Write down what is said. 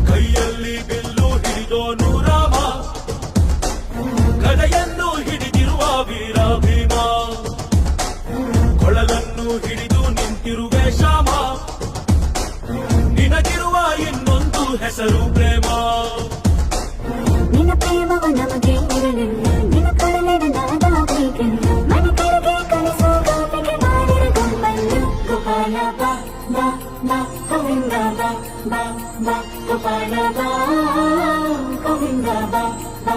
ಕೈಯಲ್ಲಿ ಬಿಲ್ಲು ಹಿಡಿದೋನು ರಾಮ, ಗದೆಯನ್ನು ಹಿಡಿದಿರುವ ವೀರ ಭೀಮ, ಕೊಳಲನ್ನು ಹಿಡಿದು ನಿಂತಿರುವೆ ಶ್ಯಾಮ, ನಿನಗಿರುವ ಇನ್ನೊಂದು ಹೆಸರು ಪ್ರೇಮ. ನಿನ್ನ ಪ್ರೇಮವ ನಮಗೆ ಇರಲಿಲ್ಲ, ನಿನ್ನ ಕೊಳಲಿನ ನಾದ ಬೇಕೆಂದು ಮನೆ ಕರೆಗೆ ಕಲಿಸೋ ಗಾಪಿಗೆ ಮಾಡಿರ ಗಮ್ಮನ್ನು. ಗೋಪಾಲ ಬಾ ಬಾ ಬಾ ಗೋವಿಂದ ಬಾ ಬಾ ಬಾ ಗೋಪಾಲ ಬಾ ಗೋವಿಂದ ಬಾ ಬಾ